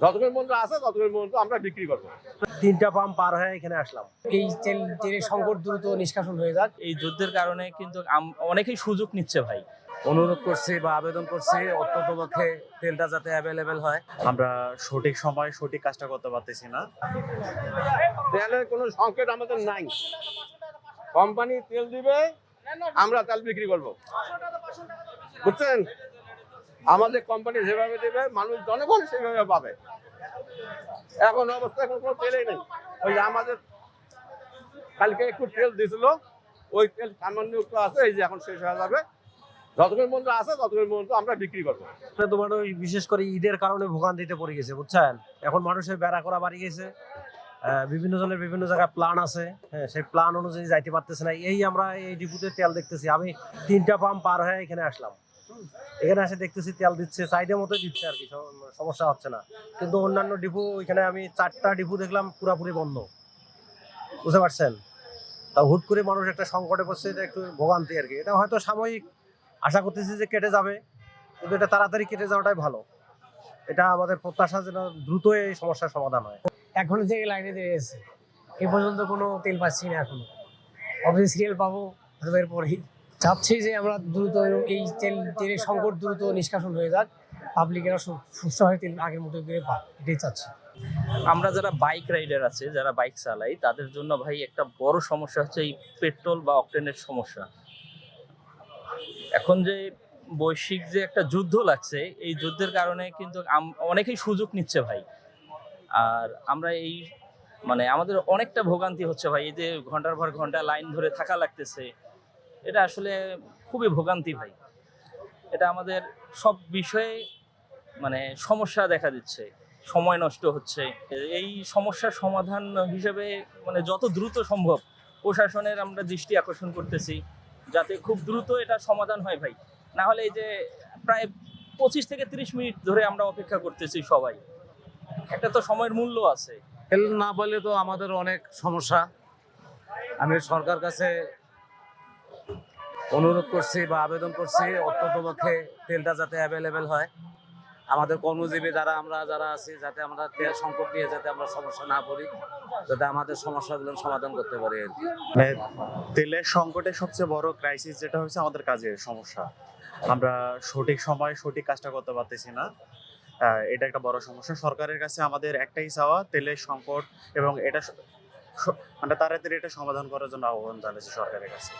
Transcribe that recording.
যতক্ষণ পর্যন্ত আছে ততক্ষণ পর্যন্ত আমরা বিক্রি করবো। 3টা পাম্প পার হয়ে এখানে আসলাম। এই তেলের সংকট দ্রুত নিষ্কাশন হয়ে যাক। এই যুদ্ধের কারণে কিন্তু অনেকেই সুযোগ নিচ্ছে ভাই। অনুরোধ করছি বা আবেদন করছি অত্যন্তপক্ষে তেলটা যাতে অ্যাভেলেবেল হয়। আমরা সঠিক সময় সঠিক কাজটা করতে পারতেছি না। তেলের কোনো সংকট আমাদের নাই। কোম্পানি তেল দিবে, আমরা তেল বিক্রি করবো, বুঝছেন? আমাদের কোম্পানি যেভাবে দেবে মানুষ জনগণ সেভাবে পাবে। এখন অবস্থা এখন কোনো তেলই নেই। ওই যে আমাদের কালকে একটু তেল দিয়েছিল, ওই তেল সামান্য একটু আছে, এই যে এখন শেষ হয়ে যাবে। যতক্ষণ পর্যন্ত আছে ততক্ষণ পর্যন্ত আমরা বিক্রি করবো। তোমার ওই বিশেষ করে ঈদের কারণে ভোগান্তিতে পড়ে গেছে, বুঝছেন? এখন মানুষের বেড়া করা বাড়ি গেছে, বিভিন্ন জনের বিভিন্ন জায়গায় প্ল্যান আছে, হ্যাঁ, সেই প্ল্যান অনুযায়ী যাইতে পারতেছে না। আমরা এই ডিপুতে তেল দেখতেছি, আমি 3টা পাম্প পার হয়ে এখানে আসলাম। এখানে এসে দেখতেছি তেল দিচ্ছে, চাহিদা মতো দিচ্ছে আর কি, সমস্যা হচ্ছে না। কিন্তু অন্যান্য ডিপু, এখানে আমি 4টা ডিপু দেখলাম পুরাপুরি বন্ধ, বুঝতে পারছেন? তা হুট করে মানুষ একটা সংকটে পড়ছে, এটা একটু ভোগান্তি আর কি। এটা হয়তো সাময়িক, আশা করতেছি যে কেটে যাবে, কিন্তু এটা তাড়াতাড়ি কেটে যাওয়াটাই ভালো। এটা আমাদের প্রত্যাশা যেন দ্রুত এই সমস্যার সমাধান হয়। এখন থেকে লাইনে দাঁড়িয়েছে, এ পর্যন্ত কোনো তেল পাচ্ছি না। এখনো অফিস সিরিয়াল পাবো এরপরেই। চাচ্ছি যে আমরা দ্রুত এই তেলের সংকট দ্রুত নিষ্কাশন হয়ে যাক, পাবলিকেরা সুস্থ হয়ে তেল আগের মতো করে পাক, এটাই চাচ্ছি। আমরা যারা বাইক রাইডার আছে, যারা বাইক চালাই, তাদের জন্য ভাই একটা বড় সমস্যা হচ্ছে এই পেট্রোল বা অকটেনের সমস্যা। এখন যে বৈশ্বিক যে একটা যুদ্ধ লাগছে, এই যুদ্ধের কারণে কিন্তু অনেকেই সুযোগ নিচ্ছে ভাই। আর আমরা আমাদের অনেকটা ভোগান্তি হচ্ছে ভাই। এই যে ঘন্টার পর ঘন্টা লাইন ধরে থাকা লাগতেছে, এটা আসলে খুবই ভোগান্তি ভাই। এটা আমাদের সব বিষয়ে সমস্যা দেখা দিচ্ছে, সময় নষ্ট হচ্ছে। এই সমস্যার সমাধান হিসেবে যত দ্রুত সম্ভব প্রশাসনের আমরা দৃষ্টি আকর্ষণ করতেছি, যাতে খুব দ্রুত এটা সমাধান হয় ভাই। না হলে এই যে প্রায় 25 থেকে 30 মিনিট ধরে আমরা অপেক্ষা করতেছি সবাই, একটা তো সময়ের মূল্য আছে। তেল না পেলে তো আমাদের অনেক সমস্যা। আমি সরকার কাছে অনুরোধ করছি বা আবেদন করছি অত্যন্তপক্ষে তেলটা যাতে অ্যাভেলেবেল হয়। আমাদের কর্মজীবী যারা আছি, যাতে আমরা তেল সংকট নিয়ে যাতে আমরা সমস্যা না পড়ি, যাতে আমাদের সমস্যাগুলো সমাধান করতে পারি আর কি। তেলের সংকটের সবচেয়ে বড় ক্রাইসিস যেটা হচ্ছে আমাদের কাজের সমস্যা। আমরা সঠিক সময় সঠিক কাজটা করতে পারতেছি না। এটা একটা বড় সমস্যা। সরকারের কাছে আমাদের একটাই চাওয়া, তেলের সংকট এবং এটা তাড়াতাড়ি এটা সমাধান করার জন্য আহ্বান জানাচ্ছি সরকারের কাছে।